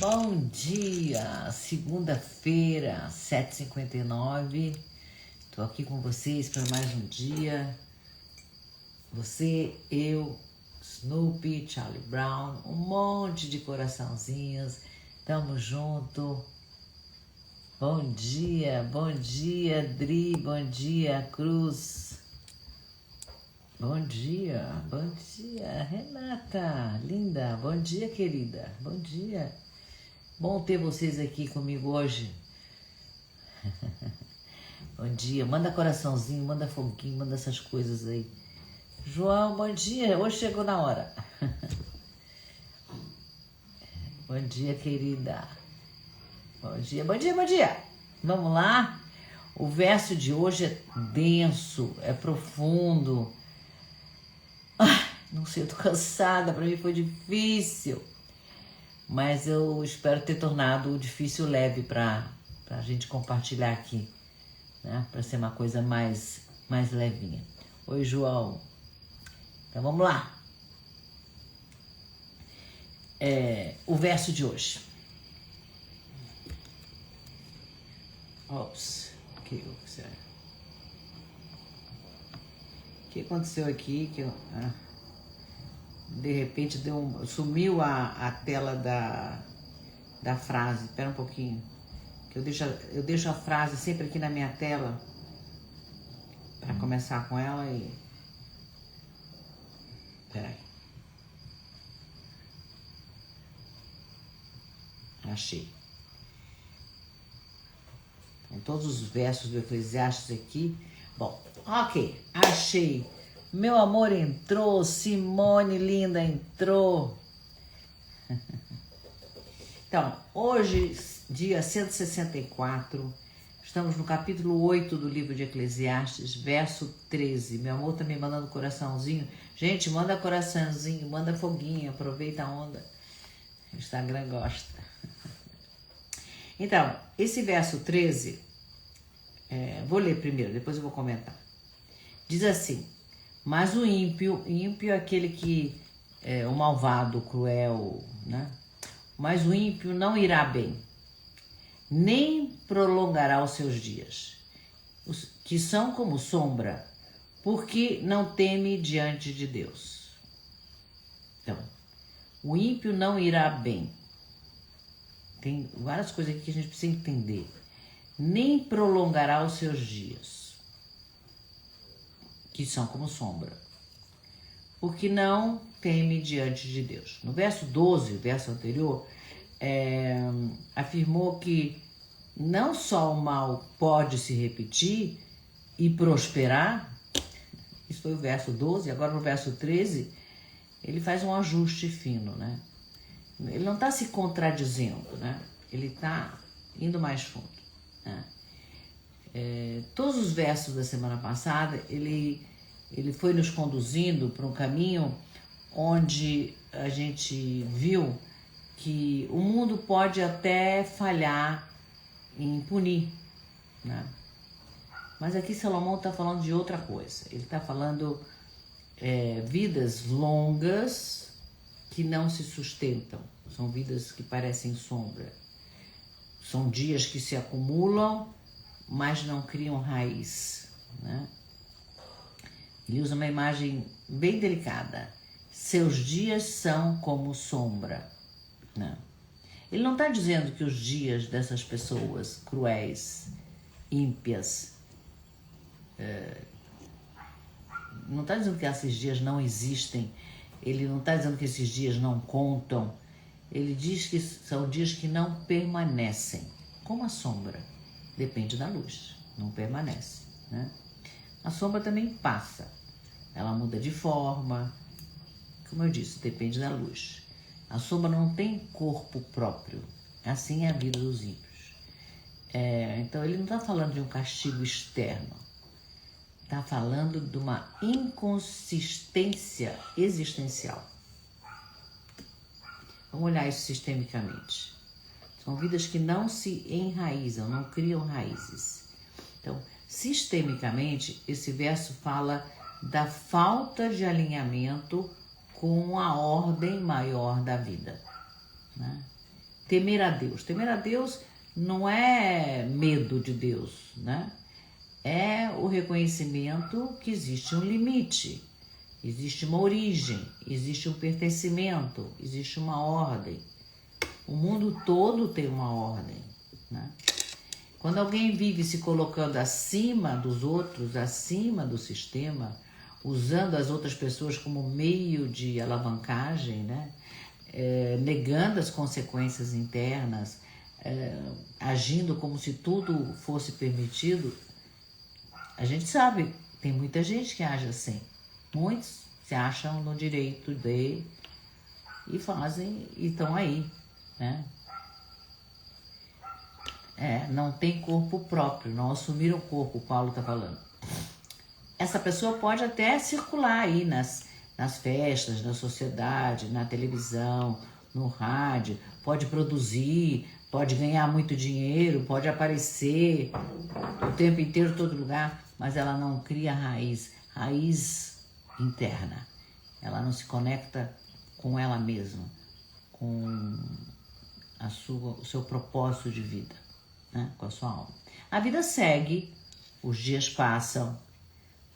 Bom dia, segunda-feira, 7h59. Estou aqui com vocês para mais um dia. Você, eu, Snoopy, Charlie Brown, um monte de coraçãozinhos. Tamo junto. Bom dia, Dri, bom dia, Cruz. Bom dia, Renata, linda. Bom dia, querida, bom dia. Bom ter vocês aqui comigo hoje. Bom dia, manda coraçãozinho, manda foguinho, manda essas coisas aí. João, bom dia, hoje chegou na hora. Bom dia, querida. Bom dia. Vamos lá? O verso de hoje é denso, é profundo. Não sei, eu tô cansada, pra mim foi difícil. Mas eu espero ter tornado o difícil leve pra gente compartilhar aqui, né? Pra ser uma coisa mais levinha. Oi, João. Então vamos lá. O verso de hoje. Ops. O que aconteceu aqui? De repente sumiu a tela da frase. Espera um pouquinho. Que eu deixo a frase sempre aqui na minha tela para começar com ela e... Espera aí. Achei. Então, todos os versos do Eclesiastes aqui. Bom, ok. Achei. Meu amor entrou, Simone linda entrou. Então, hoje, dia 164, estamos no capítulo 8 do livro de Eclesiastes, verso 13. Meu amor tá me mandando coraçãozinho. Gente, manda coraçãozinho, manda foguinho, aproveita a onda. O Instagram gosta. Então, esse verso 13, vou ler primeiro, depois eu vou comentar. Diz assim: mas o ímpio é aquele que é o malvado, o cruel, né? Mas o ímpio não irá bem, nem prolongará os seus dias, que são como sombra, porque não teme diante de Deus. Então, o ímpio não irá bem. Tem várias coisas aqui que a gente precisa entender. Nem prolongará os seus dias, que são como sombra, porque não teme diante de Deus. No verso 12, o verso anterior, afirmou que não só o mal pode se repetir e prosperar, isso foi o verso 12, agora no verso 13, ele faz um ajuste fino, né? Ele não está se contradizendo, né? Ele está indo mais fundo, né? Todos os versos da semana passada, ele foi nos conduzindo para um caminho onde a gente viu que o mundo pode até falhar em punir, né? Mas aqui Salomão está falando de outra coisa. Ele está falando vidas longas que não se sustentam. São vidas que parecem sombra. São dias que se acumulam, mas não criam raiz, né? Ele usa uma imagem bem delicada. Seus dias são como sombra, né? Ele não está dizendo que os dias dessas pessoas cruéis, ímpias, não está dizendo que esses dias não existem. Ele não está dizendo que esses dias não contam. Ele diz que são dias que não permanecem, como a sombra. Depende da luz, não permanece, né? A sombra também passa. Ela muda de forma, como eu disse, depende da luz. A sombra não tem corpo próprio. Assim é a vida dos ímpios. Então ele não está falando de um castigo externo. Está falando de uma inconsistência existencial. Vamos olhar isso sistemicamente. São vidas que não se enraizam, não criam raízes. Então, sistemicamente, esse verso fala da falta de alinhamento com a ordem maior da vida, né? Temer a Deus. Temer a Deus não é medo de Deus, né? É o reconhecimento que existe um limite, existe uma origem, existe um pertencimento, existe uma ordem. O mundo todo tem uma ordem, né? Quando alguém vive se colocando acima dos outros, acima do sistema, usando as outras pessoas como meio de alavancagem, né? Negando as consequências internas, agindo como se tudo fosse permitido, a gente sabe, tem muita gente que age assim. Muitos se acham no direito de e fazem e estão aí, né? Não tem corpo próprio, não assumiram o corpo, o Paulo está falando. Essa pessoa pode até circular aí nas festas, na sociedade, na televisão, no rádio, pode produzir, pode ganhar muito dinheiro, pode aparecer o tempo inteiro, em todo lugar, mas ela não cria raiz interna. Ela não se conecta com ela mesma, com o seu propósito de vida, né? Com a sua alma. A vida segue, os dias passam,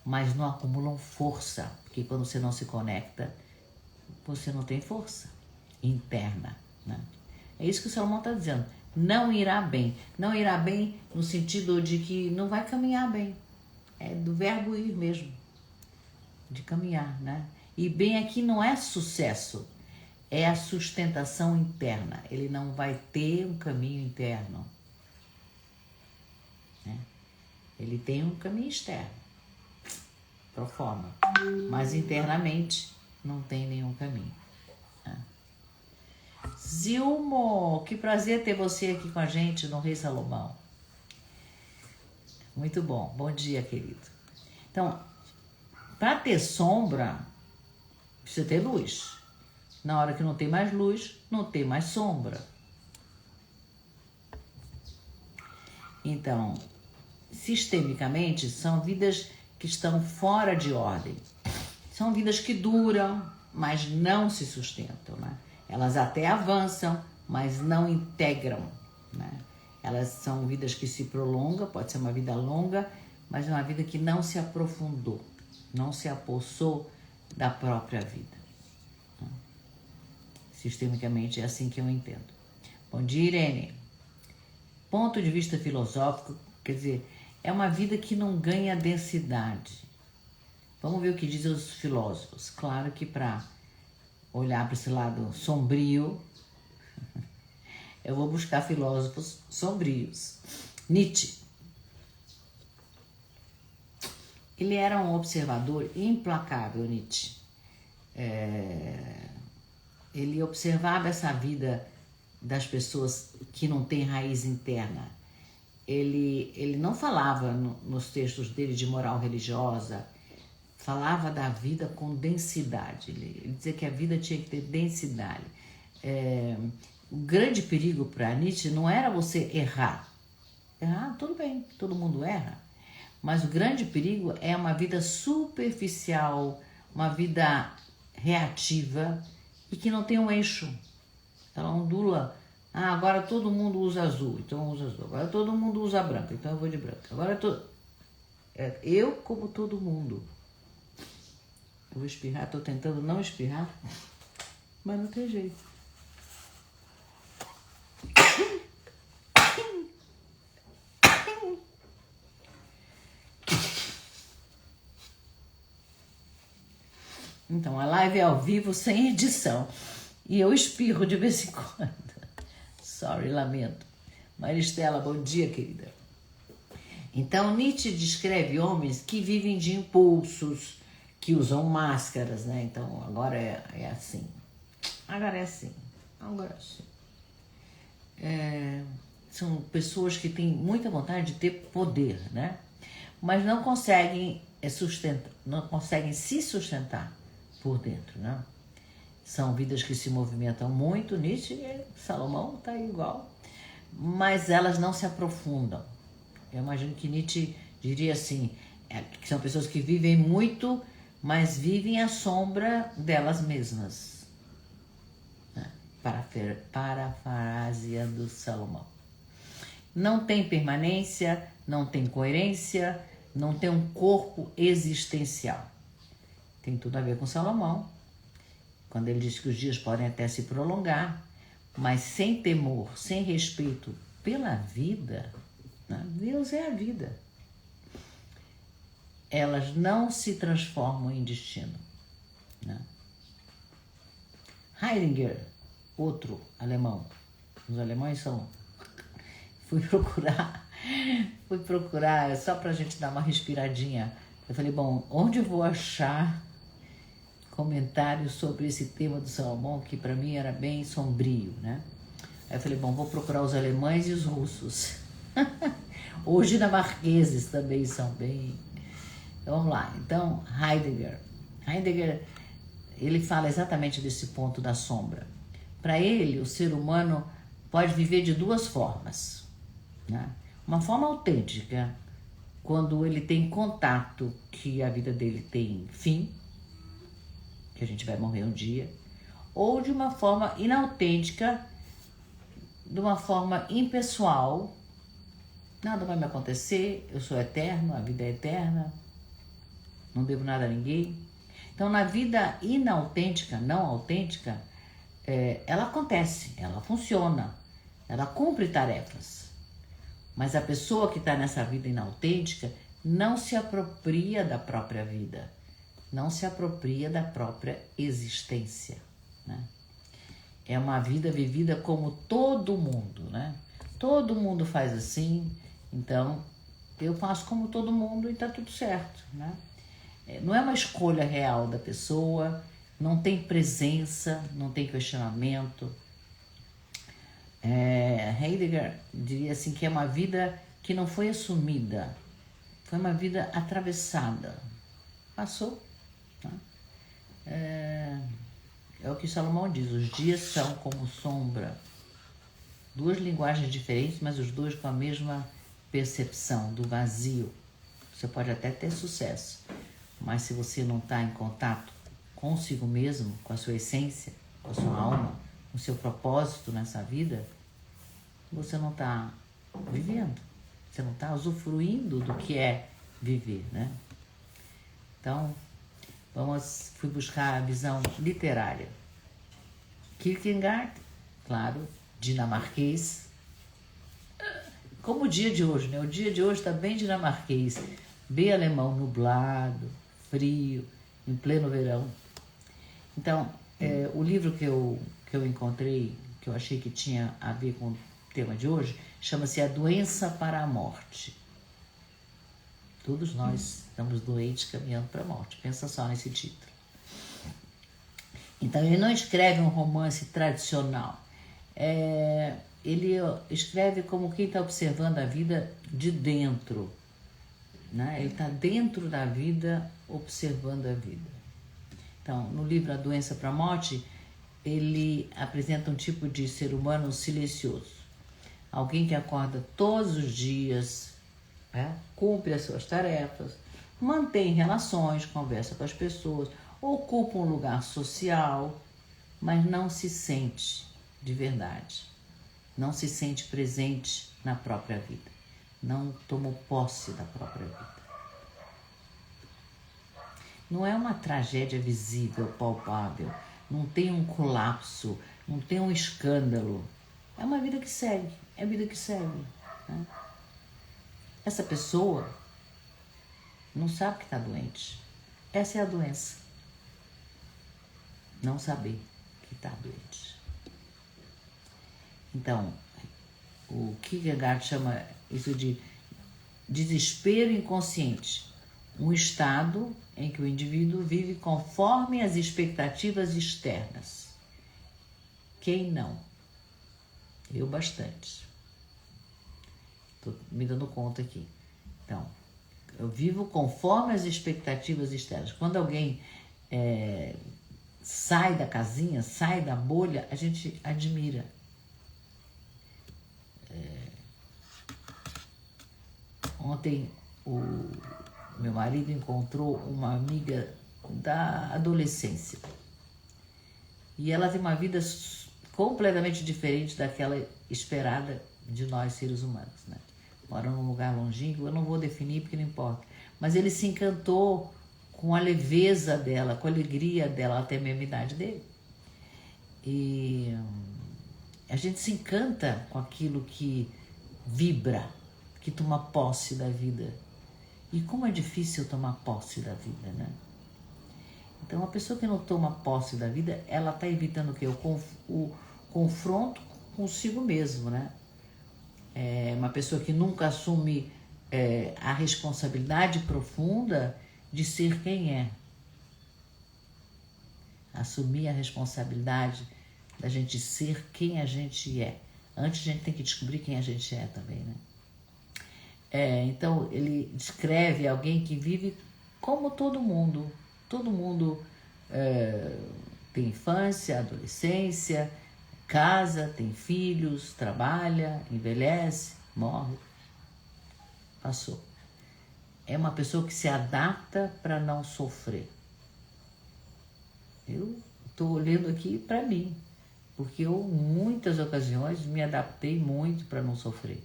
mas não acumulam força, porque quando você não se conecta, você não tem força interna, né? É isso que o Salomão está dizendo. Não irá bem. Não irá bem no sentido de que não vai caminhar bem. É do verbo ir mesmo, de caminhar, né? E bem aqui não é sucesso, é a sustentação interna. Ele não vai ter um caminho interno, né? Ele tem um caminho externo, pro forma, mas internamente não tem nenhum caminho, né? Zilmo, que prazer ter você aqui com a gente no Rei Salomão. Muito bom, bom dia, querido. Então, para ter sombra, precisa ter luz. Na hora que não tem mais luz, não tem mais sombra. Então, sistemicamente, são vidas que estão fora de ordem. São vidas que duram, mas não se sustentam, né? Elas até avançam, mas não integram, né? Elas são vidas que se prolongam, pode ser uma vida longa, mas é uma vida que não se aprofundou, não se apossou da própria vida. Sistemicamente é assim que eu entendo. Bom dia, Irene. Ponto de vista filosófico, quer dizer, é uma vida que não ganha densidade. Vamos ver o que dizem os filósofos. Claro que para olhar para esse lado sombrio, eu vou buscar filósofos sombrios. Nietzsche. Ele era um observador implacável, Nietzsche. Ele observava essa vida das pessoas que não têm raiz interna. Ele não falava nos textos dele de moral religiosa, falava da vida com densidade. Ele dizia que a vida tinha que ter densidade. O grande perigo para Nietzsche não era você errar. Errar, tudo bem, todo mundo erra. Mas o grande perigo é uma vida superficial, uma vida reativa e que não tem um eixo. Ela ondula. Agora todo mundo usa azul, então eu uso azul. Agora todo mundo usa branco, então eu vou de branco. Agora eu como todo mundo. Eu vou espirrar, estou tentando não espirrar, mas não tem jeito. Então, a live é ao vivo, sem edição. E eu espirro de vez em quando. Sorry, lamento. Maristela, bom dia, querida. Então, Nietzsche descreve homens que vivem de impulsos, que usam máscaras, né? Então, agora é assim. Agora é assim. Agora é assim. São pessoas que têm muita vontade de ter poder, né? Mas não conseguem não conseguem se sustentar por dentro, né? São vidas que se movimentam muito, Nietzsche e Salomão tá igual, mas elas não se aprofundam. Eu imagino que Nietzsche diria assim, que são pessoas que vivem muito, mas vivem à sombra delas mesmas, né? parafraseando Salomão. Não tem permanência, não tem coerência, não tem um corpo existencial. Tem tudo a ver com Salomão, quando ele diz que os dias podem até se prolongar, mas sem temor, sem respeito pela vida, né? Deus é a vida. Elas não se transformam em destino, né? Heidegger, outro alemão, os alemães são... Fui procurar, só pra gente dar uma respiradinha. Eu falei, bom, onde eu vou achar comentários sobre esse tema do Salomão, que para mim era bem sombrio, né? Aí eu falei, bom, vou procurar os alemães e os russos. Os dinamarqueses também são bem... Então, vamos lá. Então, Heidegger, ele fala exatamente desse ponto da sombra. Para ele, o ser humano pode viver de duas formas, né? Uma forma autêntica, quando ele tem contato que a vida dele tem fim, que a gente vai morrer um dia, ou de uma forma inautêntica, de uma forma impessoal, nada vai me acontecer, eu sou eterno, a vida é eterna, não devo nada a ninguém. Então, na vida inautêntica, não autêntica, ela acontece, ela funciona, ela cumpre tarefas. Mas a pessoa que está nessa vida inautêntica não se apropria da própria vida, não se apropria da própria existência, né? É uma vida vivida como todo mundo, né? Todo mundo faz assim, então eu faço como todo mundo e tá tudo certo, né? Não é uma escolha real da pessoa, não tem presença, não tem questionamento. Heidegger diria assim que é uma vida que não foi assumida, foi uma vida atravessada, passou, né? É o que Salomão diz, os dias são como sombra, duas linguagens diferentes, mas os dois com a mesma percepção do vazio. Você pode até ter sucesso, mas se você não está em contato consigo mesmo, com a sua essência, com a sua alma, com o seu propósito nessa vida, você não está vivendo, você não está usufruindo do que é viver, né? Então, fui buscar a visão literária. Kierkegaard, claro, dinamarquês, como o dia de hoje, né? O dia de hoje está bem dinamarquês, bem alemão, nublado, frio, em pleno verão. Então, o livro que eu encontrei, que eu achei que tinha a ver com o tema de hoje, chama-se A Doença para a Morte. Todos nós estamos doentes caminhando para a morte. Pensa só nesse título. Então, ele não escreve um romance tradicional. Ele escreve como quem está observando a vida de dentro, né? Ele está dentro da vida, observando a vida. Então, no livro A Doença para a Morte, ele apresenta um tipo de ser humano silencioso. Alguém que acorda todos os dias, né? Cumpre as suas tarefas, mantém relações, conversa com as pessoas, ocupa um lugar social, mas não se sente de verdade. Não se sente presente na própria vida. Não tomou posse da própria vida. Não é uma tragédia visível, palpável. Não tem um colapso, não tem um escândalo. É uma vida que segue, é a vida que segue, né? Essa pessoa não sabe que está doente. Essa é a doença. Não saber que está doente. Então, o Kierkegaard chama isso de desespero inconsciente. Um estado em que o indivíduo vive conforme as expectativas externas. Quem não? Eu bastante. Estou me dando conta aqui. Então, eu vivo conforme as expectativas externas. Quando alguém sai da casinha, sai da bolha, a gente admira. Ontem o meu marido encontrou uma amiga da adolescência. E ela tem uma vida completamente diferente daquela esperada de nós seres humanos, né? Mora num lugar longínquo, eu não vou definir porque não importa. Mas ele se encantou com a leveza dela, com a alegria dela, até a mesma idade dele. E a gente se encanta com aquilo que vibra, que toma posse da vida. E como é difícil tomar posse da vida, né? Então, uma pessoa que não toma posse da vida, ela está evitando o quê? O confronto consigo mesmo, né? É uma pessoa que nunca assume a responsabilidade profunda de ser quem é. Assumir a responsabilidade da gente ser quem a gente é. Antes a gente tem que descobrir quem a gente é também, né? Então, ele descreve alguém que vive como todo mundo. Todo mundo tem infância, adolescência, casa, tem filhos, trabalha, envelhece, morre. Passou. É uma pessoa que se adapta para não sofrer. Eu estou olhando aqui para mim, porque eu, muitas ocasiões, me adaptei muito para não sofrer.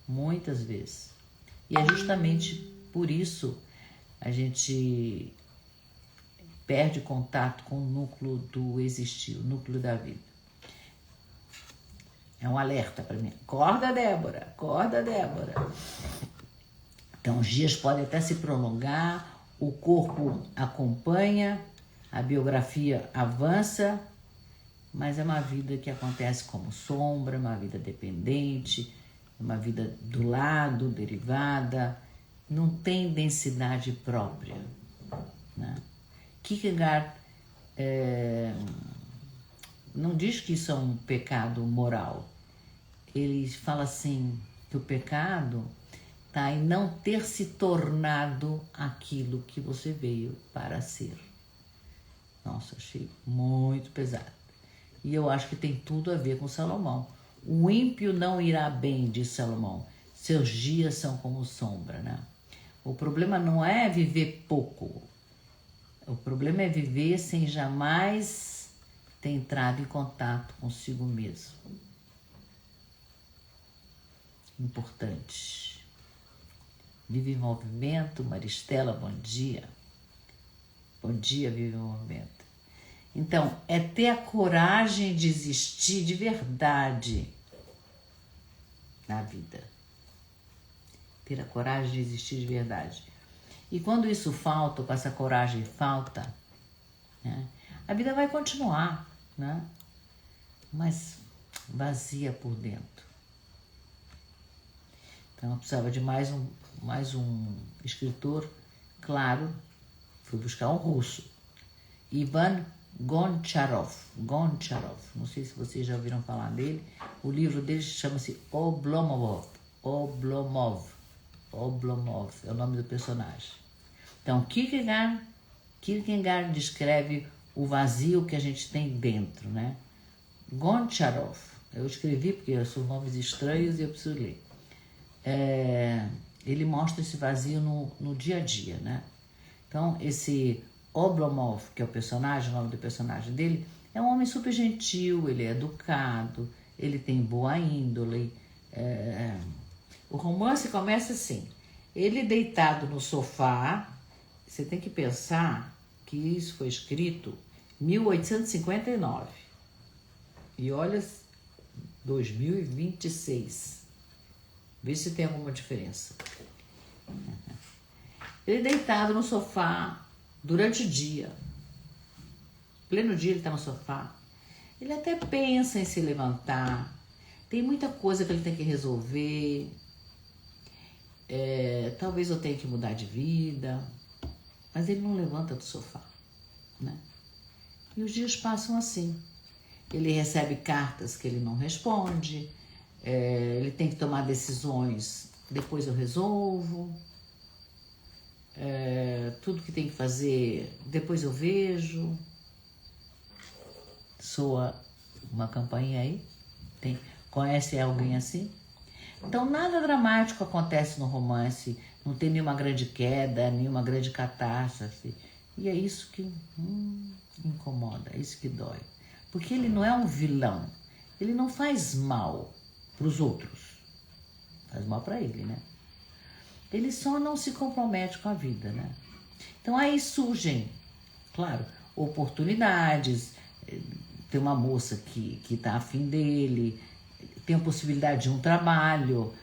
Muitas vezes. E é justamente por isso a gente perde contato com o núcleo do existir, o núcleo da vida. É um alerta para mim. Acorda, Débora, acorda, Débora. Então, os dias podem até se prolongar, o corpo acompanha, a biografia avança, mas é uma vida que acontece como sombra, uma vida dependente, uma vida do lado, derivada, não tem densidade própria, né? Kierkegaard não diz que isso é um pecado moral. Ele fala assim, que o pecado está em não ter se tornado aquilo que você veio para ser. Nossa, achei muito pesado. E eu acho que tem tudo a ver com Salomão. O ímpio não irá bem, diz Salomão. Seus dias são como sombra, né? O problema não é viver pouco. O problema é viver sem jamais ter entrado em contato consigo mesmo. Importante. Vive em movimento, Maristela, bom dia. Bom dia, vive em movimento. Então, é ter a coragem de existir de verdade na vida. Ter a coragem de existir de verdade. E quando isso falta, ou com essa coragem falta, né, a vida vai continuar, né, mas vazia por dentro. Então, eu precisava de mais um escritor, claro, fui buscar um russo, Ivan Goncharov, não sei se vocês já ouviram falar dele, o livro dele chama-se Oblomov, é o nome do personagem. Então, Kierkegaard descreve o vazio que a gente tem dentro, né? Goncharov, eu escrevi porque são nomes estranhos e eu preciso ler. Ele mostra esse vazio no dia a dia, né? Então, esse Oblomov, que é o nome do personagem dele, é um homem super gentil, ele é educado, ele tem boa índole. O romance começa assim, ele deitado no sofá, você tem que pensar que isso foi escrito em 1859. E olha, 2026. Vê se tem alguma diferença. Ele deitado no sofá durante o dia. Pleno dia ele está no sofá. Ele até pensa em se levantar. Tem muita coisa que ele tem que resolver. Talvez eu tenha que mudar de vida. Mas ele não levanta do sofá, né? E os dias passam assim. Ele recebe cartas que ele não responde. Ele tem que tomar decisões. Depois eu resolvo. Tudo que tem que fazer, depois eu vejo. Soa uma campainha aí? Conhece alguém assim? Então, nada dramático acontece no romance, não tem nenhuma grande queda, nenhuma grande catástrofe. E é isso que incomoda, é isso que dói. Porque ele não é um vilão. Ele não faz mal para os outros. Faz mal para ele, né? Ele só não se compromete com a vida, né? Então aí surgem, claro, oportunidades. Tem uma moça que tá afim dele, tem a possibilidade de um trabalho,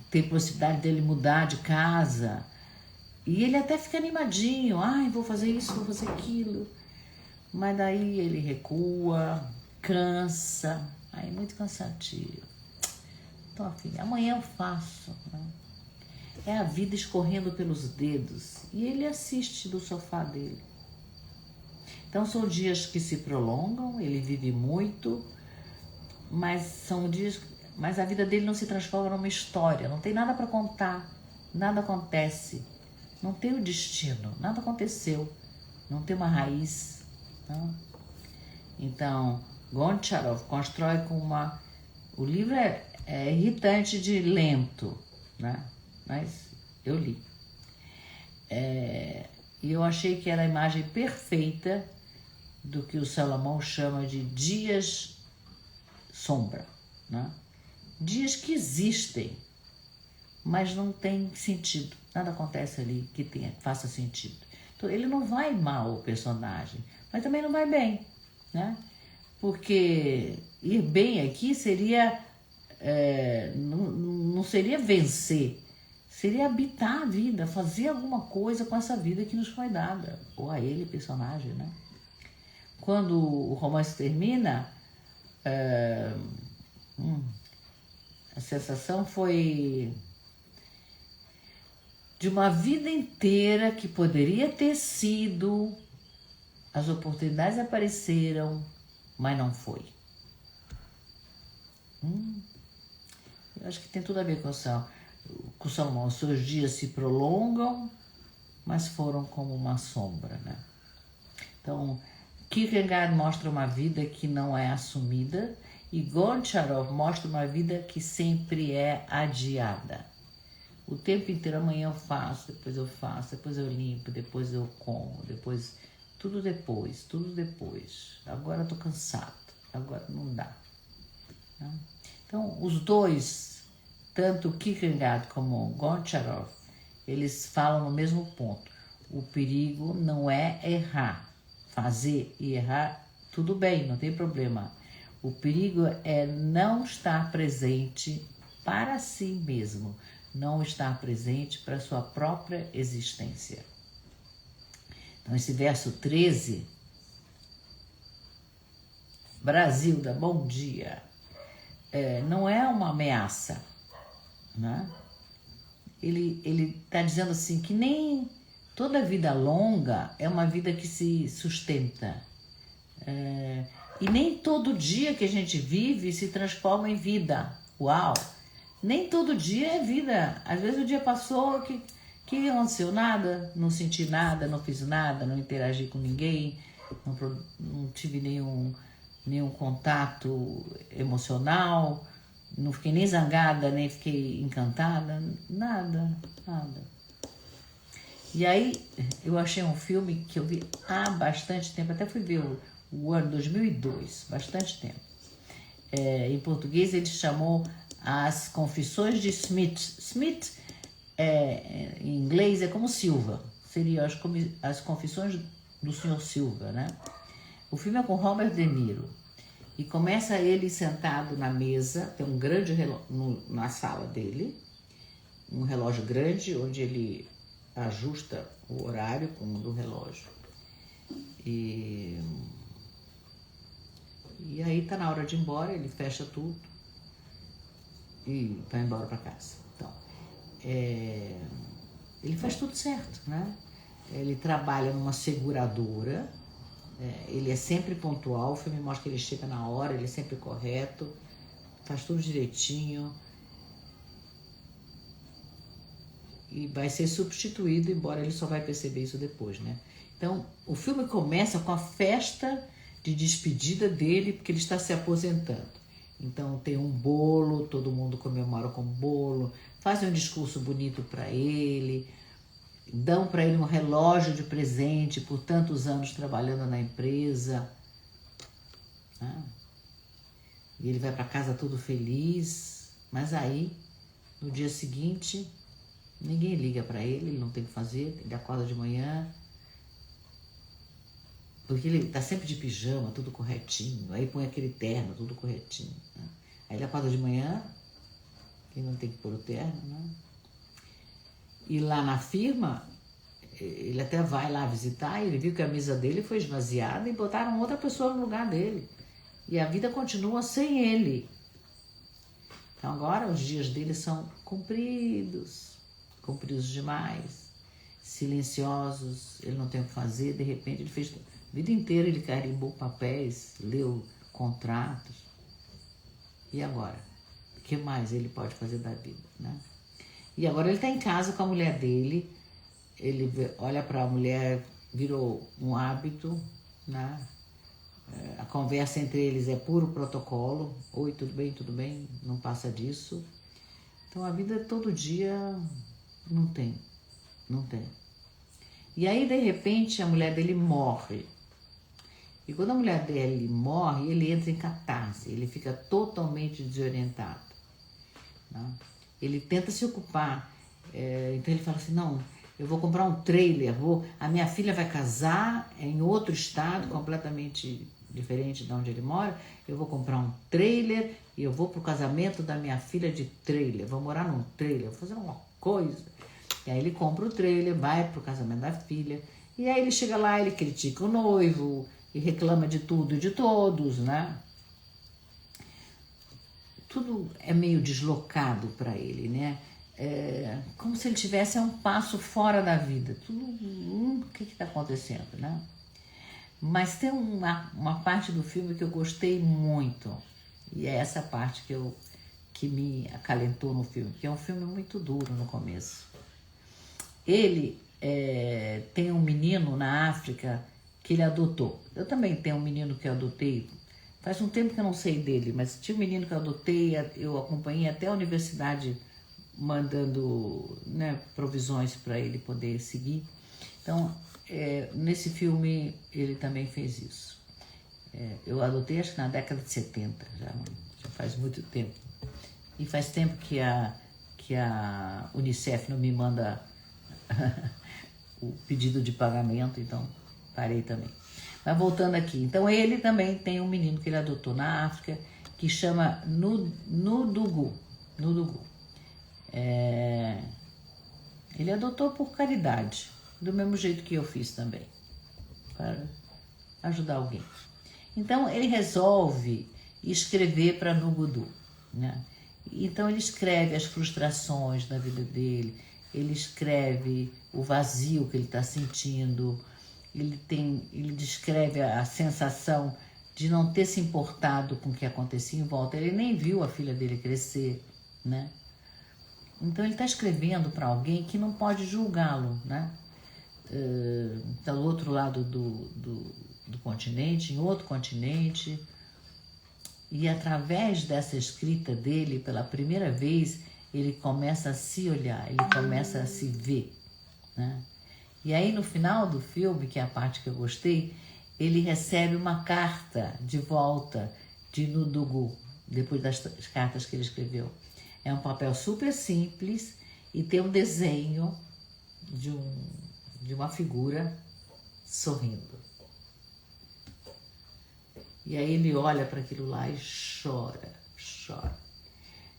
tem a possibilidade dele mudar de casa. E ele até fica animadinho, ai, vou fazer isso, vou fazer aquilo. Mas daí ele recua, cansa, aí é muito cansativo. Tô afim, amanhã eu faço, né? É a vida escorrendo pelos dedos. E ele assiste do sofá dele. Então são dias que se prolongam, ele vive muito, mas são dias, mas a vida dele não se transforma numa história, não tem nada para contar, nada acontece, não tem o destino, nada aconteceu, não tem uma raiz. Não? Então, Goncharov constrói com uma... O livro é irritante de lento, né? Mas eu li. E eu achei que era a imagem perfeita do que o Salomão chama de dias sombra, né? Dias que existem, mas não tem sentido. Nada acontece ali que faça sentido. Então, ele não vai mal, o personagem, mas também não vai bem, né? Porque ir bem aqui seria... não seria vencer, seria habitar a vida, fazer alguma coisa com essa vida que nos foi dada, ou a ele, personagem, né? Quando o romance termina, a sensação foi de uma vida inteira que poderia ter sido, as oportunidades apareceram, mas não foi. Eu acho que tem tudo a ver com o Salomão. Os seus dias se prolongam, mas foram como uma sombra, né? Então, Kierkegaard mostra uma vida que não é assumida e Goncharov mostra uma vida que sempre é adiada. O tempo inteiro, amanhã eu faço, depois eu limpo, depois eu como, depois... Tudo depois. Agora eu tô cansado, agora não dá. Né? Então, os dois, tanto Kierkegaard como Goncharov, eles falam no mesmo ponto. O perigo não é errar. Fazer e errar, tudo bem, não tem problema. O perigo é não estar presente para si mesmo, não estar presente para a sua própria existência. Então, esse verso 13, Brasil, dá bom dia, não é uma ameaça, né? Ele está dizendo assim que nem toda vida longa é uma vida que se sustenta. E nem todo dia que a gente vive se transforma em vida. Uau! Nem todo dia é vida. Às vezes o dia passou, que aconteceu? Nada, não senti nada, não fiz nada, não interagi com ninguém, não tive nenhum contato emocional, não fiquei nem zangada, nem fiquei encantada, nada. E aí eu achei um filme que eu vi há bastante tempo, até fui ver o ano 2002, bastante tempo. Em português ele chamou As Confissões de Smith. Smith, em inglês, é como Silva, seria as Confissões do Sr. Silva, né? O filme é com Robert De Niro e começa ele sentado na mesa, tem um grande relógio na sala dele, um relógio grande onde ele ajusta o horário com o do relógio. E aí tá na hora de ir embora, ele fecha tudo e vai embora para casa. Então, ele faz tudo certo, né? Ele trabalha numa seguradora, ele é sempre pontual, o filme mostra que ele chega na hora, ele é sempre correto, faz tudo direitinho e vai ser substituído, embora ele só vai perceber isso depois, né? Então, o filme começa com a festa de despedida dele, porque ele está se aposentando. Então, tem um bolo, todo mundo comemora com bolo, fazem um discurso bonito para ele, dão para ele um relógio de presente por tantos anos trabalhando na empresa. né? E ele vai para casa todo feliz, mas aí, no dia seguinte, ninguém liga para ele, ele não tem o que fazer, ele acorda de manhã, porque ele tá sempre de pijama, tudo corretinho, aí põe aquele terno, tudo corretinho, né? Aí ele acorda de manhã, que não tem que pôr o terno, né? E lá na firma, ele até vai lá visitar, e ele viu que a mesa dele foi esvaziada e botaram outra pessoa no lugar dele. E a vida continua sem ele. Então agora os dias dele são compridos, compridos demais, silenciosos, ele não tem o que fazer, de repente ele fez... A vida inteira ele carimbou papéis, leu contratos. E agora? O que mais ele pode fazer da vida, né? E agora ele está em casa com a mulher dele, ele olha para a mulher, virou um hábito, né? A conversa entre eles é puro protocolo. Oi, tudo bem? Tudo bem? Não passa disso. Então a vida todo dia não tem. E aí, de repente, a mulher dele morre. E quando a mulher dele morre, ele entra em catarse, ele fica totalmente desorientado, né? Ele tenta se ocupar, então ele fala assim, não, eu vou comprar um trailer, a minha filha vai casar em outro estado, completamente diferente de onde ele mora, eu vou comprar um trailer e eu vou pro casamento da minha filha de trailer, vou morar num trailer, vou fazer uma coisa. E aí ele compra o trailer, vai pro casamento da filha, e aí ele chega lá, ele critica o noivo, e reclama de tudo e de todos, né? Tudo é meio deslocado para ele, né? Como se ele tivesse um passo fora da vida. Tudo, o que está acontecendo, né? Mas tem uma parte do filme que eu gostei muito, e é essa parte que me acalentou no filme, que é um filme muito duro no começo. Ele tem um menino na África que ele adotou. Eu também tenho um menino que eu adotei. Faz um tempo que eu não sei dele, mas tinha um menino que eu adotei, eu acompanhei até a universidade mandando, né, provisões para ele poder seguir. Então, nesse filme, ele também fez isso. Eu adotei, acho que na década de 70, já faz muito tempo. E faz tempo que a Unicef não me manda o pedido de pagamento, então parei também. Mas voltando aqui, então ele também tem um menino que ele adotou na África, que chama Nudugu. Ele adotou por caridade, do mesmo jeito que eu fiz também, para ajudar alguém. Então ele resolve escrever para Nudugu, né? Então ele escreve as frustrações da vida dele, ele escreve o vazio que ele está sentindo, ele descreve a sensação de não ter se importado com o que acontecia em volta. Ele nem viu a filha dele crescer, né? Então ele está escrevendo para alguém que não pode julgá-lo, né? Está do outro lado do continente, em outro continente. E através dessa escrita dele, pela primeira vez, ele começa a se olhar, ele começa a se ver, né? E aí no final do filme, que é a parte que eu gostei, ele recebe uma carta de volta de Nudugu, depois das cartas que ele escreveu. É um papel super simples e tem um desenho de uma figura sorrindo. E aí ele olha para aquilo lá e chora.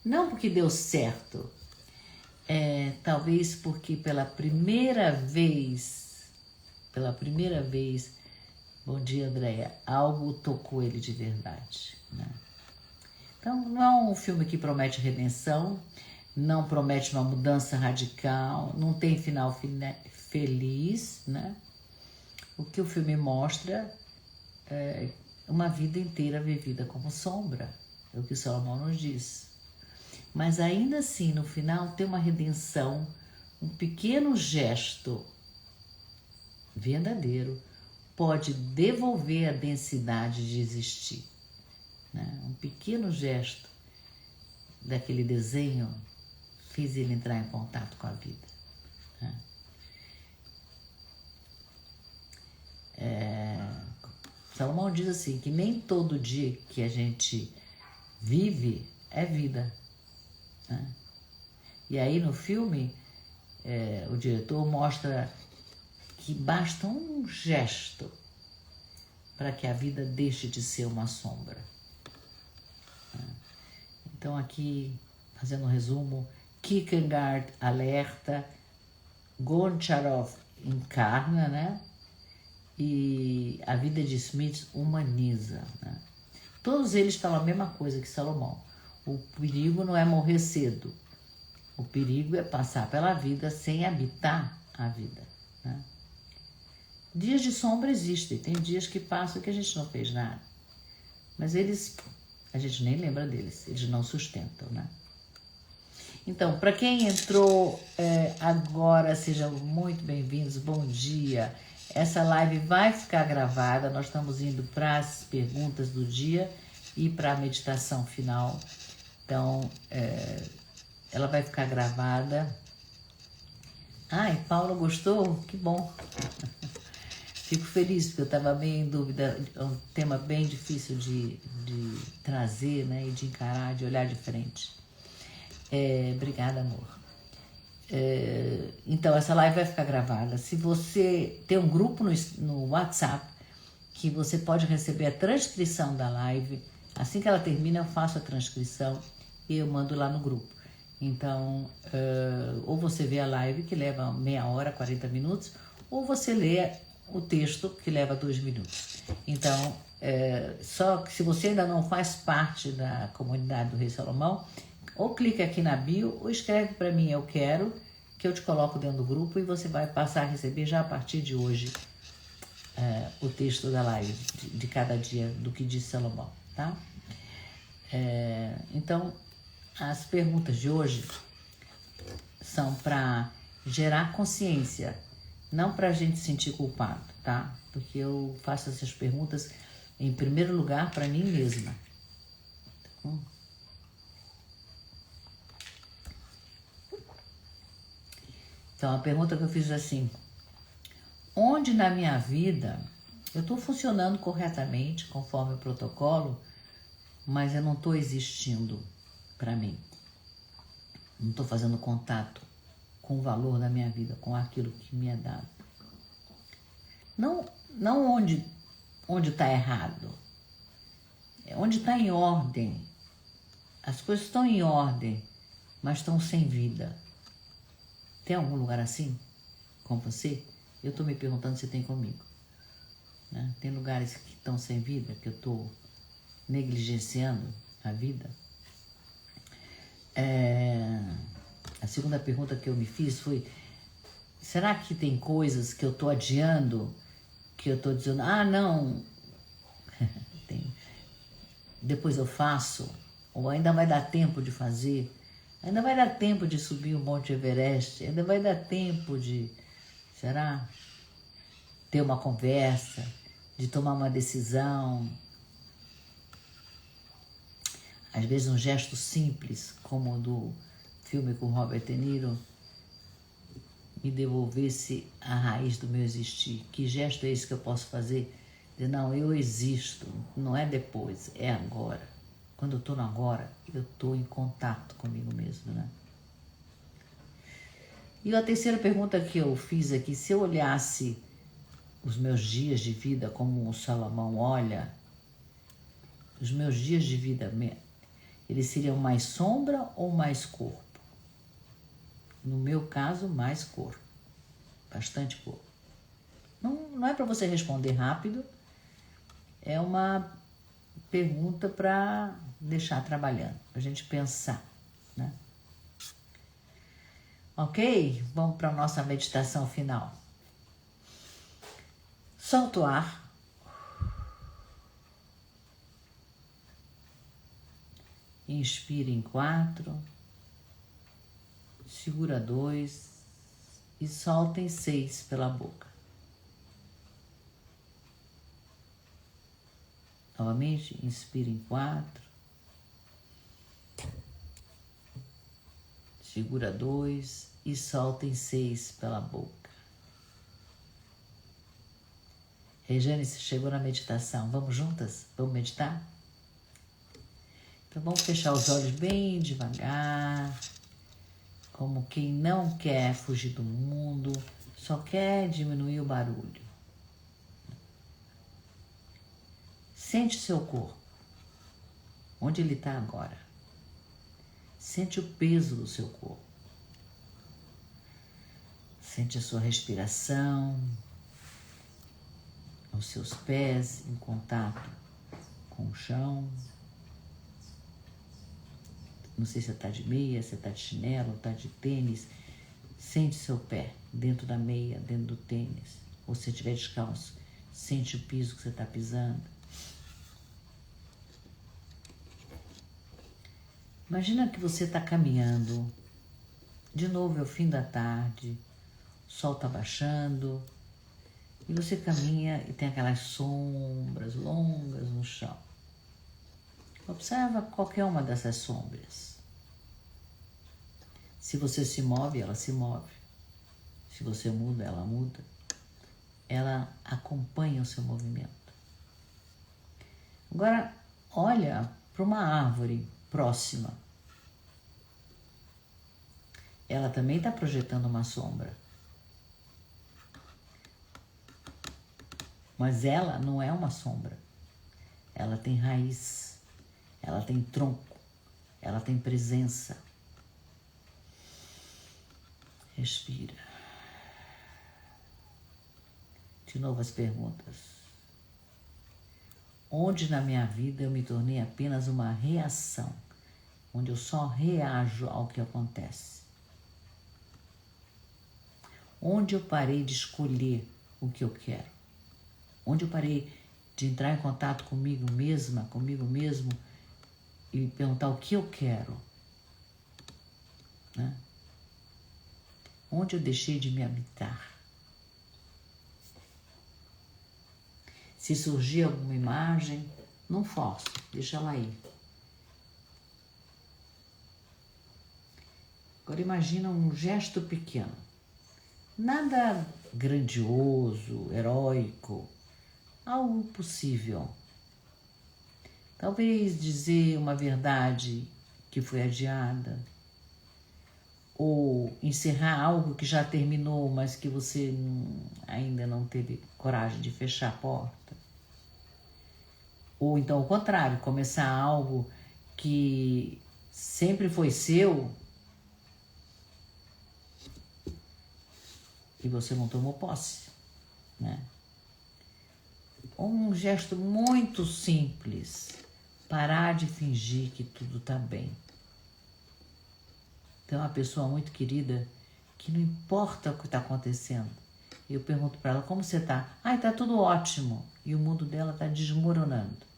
Não porque deu certo, talvez porque pela primeira vez, bom dia, Andréia, algo tocou ele de verdade, né? Então não é um filme que promete redenção, não promete uma mudança radical, não tem final feliz, né? O que o filme mostra é uma vida inteira vivida como sombra, é o que Salomão nos diz. Mas ainda assim, no final, tem uma redenção, um pequeno gesto verdadeiro pode devolver a densidade de existir, né? Um pequeno gesto daquele desenho fez ele entrar em contato com a vida, né? Salomão diz assim, que nem todo dia que a gente vive é vida, né? E aí no filme, o diretor mostra que basta um gesto para que a vida deixe de ser uma sombra. Então aqui, fazendo um resumo, Kierkegaard alerta, Goncharov encarna, né? E a vida de Smith humaniza, né? Todos eles falam a mesma coisa que Salomão. O perigo não é morrer cedo. O perigo é passar pela vida sem habitar a vida, né? Dias de sombra existem. Tem dias que passam que a gente não fez nada. Mas a gente nem lembra deles. Eles não sustentam, né? Então, para quem entrou agora, sejam muito bem-vindos. Bom dia. Essa live vai ficar gravada. Nós estamos indo para as perguntas do dia e para a meditação final. Então, ela vai ficar gravada. Ai, Paulo gostou? Que bom. Fico feliz, porque eu estava meio em dúvida. É um tema bem difícil de trazer, né? E de encarar, de olhar de frente. Obrigada, amor. Então, essa live vai ficar gravada. Se você tem um grupo no WhatsApp, que você pode receber a transcrição da live, assim que ela termina, eu faço a transcrição e eu mando lá no grupo. Então, ou você vê a live, que leva meia hora, 40 minutos, ou você lê o texto, que leva 2 minutos. Então, só que se você ainda não faz parte da comunidade do Rei Salomão, ou clica aqui na bio, ou escreve para mim, eu quero, que eu te coloco dentro do grupo e você vai passar a receber já a partir de hoje o texto da live, de cada dia, do que diz Salomão, tá? Então, as perguntas de hoje são para gerar consciência, não para a gente se sentir culpado, tá? Porque eu faço essas perguntas, em primeiro lugar, para mim mesma. Tá bom? Então, a pergunta que eu fiz é assim: onde na minha vida eu estou funcionando corretamente, conforme o protocolo, mas eu não estou existindo para mim? Não estou fazendo contato com o valor da minha vida, com aquilo que me é dado. Não onde está errado, é onde está em ordem. As coisas estão em ordem, mas estão sem vida. Tem algum lugar assim com você? Eu estou me perguntando se tem comigo, né? Tem lugares que estão sem vida, que eu estou negligenciando a vida? A segunda pergunta que eu me fiz foi: será que tem coisas que eu estou adiando, que eu estou dizendo, não, depois eu faço, ou ainda vai dar tempo de fazer, ainda vai dar tempo de subir o Monte Everest, ainda vai dar tempo de, será? Ter uma conversa, de tomar uma decisão. Às vezes um gesto simples, como o do filme com Robert De Niro, me devolvesse a raiz do meu existir. Que gesto é esse que eu posso fazer? Dizer, não, eu existo, não é depois, é agora. Quando eu estou no agora, eu estou em contato comigo mesmo, né? E a terceira pergunta que eu fiz aqui: se eu olhasse os meus dias de vida como o Salomão olha, os meus dias de vida, eles seriam mais sombra ou mais corpo? No meu caso, mais corpo. Bastante corpo. Não é para você responder rápido, é uma pergunta para deixar trabalhando, para a gente pensar, né? Ok? Vamos para a nossa meditação final. Solta o ar. Inspira em 4. Segura 2 e solta em 6 pela boca. Novamente, inspira em 4. Segura 2 e solta em 6 pela boca. Regiane, você chegou na meditação. Vamos juntas? Vamos meditar? Então vamos fechar os olhos bem devagar, como quem não quer fugir do mundo, só quer diminuir o barulho. Sente o seu corpo, onde ele está agora. Sente o peso do seu corpo. Sente a sua respiração, os seus pés em contato com o chão. Não sei se você está de meia, se está de chinelo, está de tênis. Sente seu pé dentro da meia, dentro do tênis. Ou se estiver descalço, sente o piso que você está pisando. Imagina que você está caminhando. De novo é o fim da tarde. O sol está baixando. E você caminha e tem aquelas sombras longas no chão. Observa qualquer uma dessas sombras. Se você se move, ela se move. Se você muda, ela muda. Ela acompanha o seu movimento. Agora, olha para uma árvore próxima. Ela também está projetando uma sombra. Mas ela não é uma sombra. Ela tem raiz. Ela tem tronco. Ela tem presença. Respira. De novo as perguntas. Onde na minha vida eu me tornei apenas uma reação? Onde eu só reajo ao que acontece? Onde eu parei de escolher o que eu quero? Onde eu parei de entrar em contato comigo mesma, comigo mesmo e perguntar o que eu quero? Né? Onde eu deixei de me habitar? Se surgir alguma imagem, não force, deixa ela aí. Agora imagina um gesto pequeno. Nada grandioso, heróico, algo possível. Talvez dizer uma verdade que foi adiada, ou encerrar algo que já terminou, mas que você ainda não teve coragem de fechar a porta. Ou então, ao contrário, começar algo que sempre foi seu e você não tomou posse, né? Um gesto muito simples, parar de fingir que tudo está bem. Tem uma pessoa muito querida que não importa o que está acontecendo. Eu pergunto para ela, como você está? Ah, está tudo ótimo. E o mundo dela está desmoronando.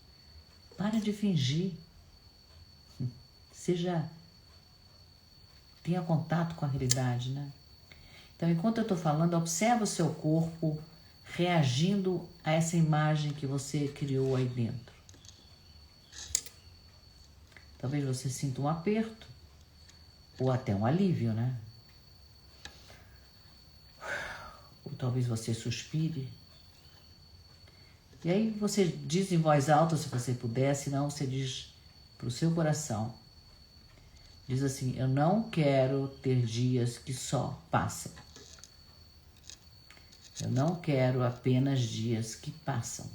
Para de fingir. Tenha contato com a realidade, né? Então, enquanto eu estou falando, observa o seu corpo reagindo a essa imagem que você criou aí dentro. Talvez você sinta um aperto ou até um alívio, né? Ou talvez você suspire. E aí você diz em voz alta, se você puder, senão você diz para o seu coração. Diz assim, eu não quero ter dias que só passam. Eu não quero apenas dias que passam.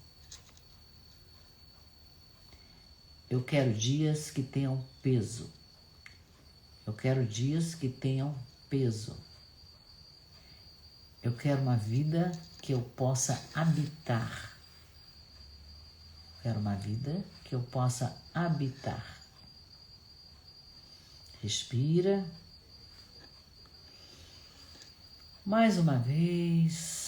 Eu quero dias que tenham peso. Eu quero dias que tenham peso. Eu quero uma vida que eu possa habitar. Eu quero uma vida que eu possa habitar. Respira. Mais uma vez.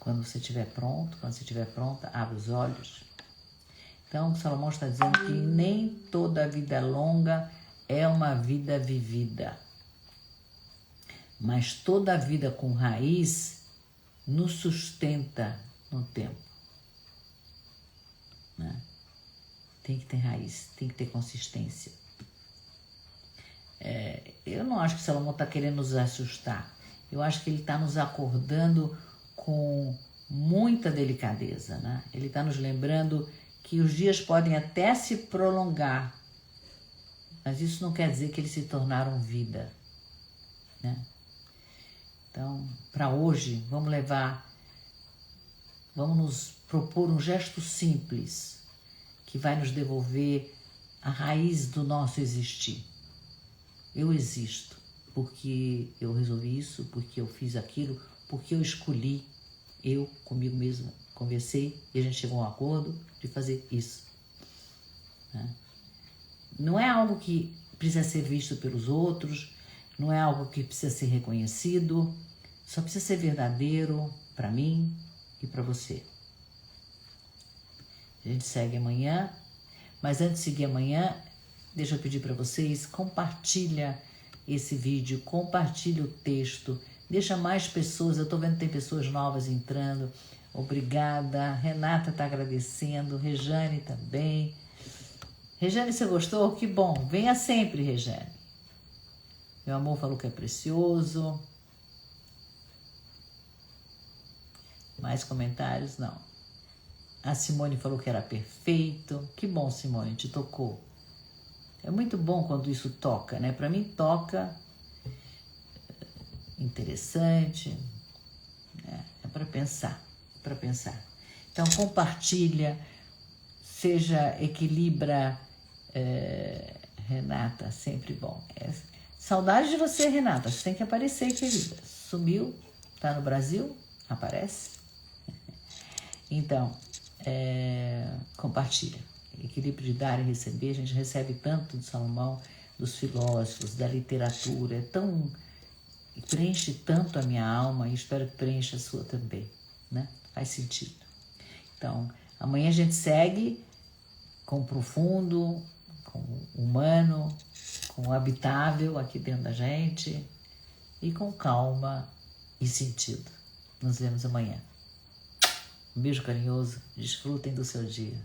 Quando você estiver pronto, quando você estiver pronta, abre os olhos. Então, Salomão está dizendo que nem toda vida longa é uma vida vivida. Mas toda vida com raiz nos sustenta no tempo. Né? Tem que ter raiz, tem que ter consistência. Eu não acho que Salomão está querendo nos assustar. Eu acho que ele está nos acordando com muita delicadeza, né? Ele está nos lembrando que os dias podem até se prolongar, mas isso não quer dizer que eles se tornaram vida, né? Então, para hoje, vamos nos propor um gesto simples que vai nos devolver a raiz do nosso existir. Eu existo porque eu resolvi isso, porque eu fiz aquilo, porque eu escolhi, eu comigo mesma conversei e a gente chegou a um acordo de fazer isso, né? Não é algo que precisa ser visto pelos outros, não é algo que precisa ser reconhecido, só precisa ser verdadeiro para mim e para você. A gente segue amanhã, mas antes de seguir amanhã, deixa eu pedir para vocês, compartilha esse vídeo, compartilha o texto, deixa mais pessoas, eu estou vendo que tem pessoas novas entrando, obrigada, Renata está agradecendo, Rejane também. Rejane, você gostou? Que bom, venha sempre, Rejane. Meu amor falou que é precioso. Mais comentários? Não. A Simone falou que era perfeito. Que bom, Simone, te tocou. É muito bom quando isso toca, né? Para mim toca, interessante, né? É para pensar, Então compartilha, equilibra, Renata, sempre bom. Saudade de você, Renata, você tem que aparecer, querida. Sumiu, tá no Brasil, aparece. Então, compartilha. Equilíbrio de dar e receber, a gente recebe tanto de Salomão, dos filósofos, da literatura, preenche tanto a minha alma e espero que preencha a sua também, né? Faz sentido. Então, amanhã a gente segue com o profundo, com o humano, com o habitável aqui dentro da gente e com calma e sentido. Nos vemos amanhã. Um beijo carinhoso, desfrutem do seu dia.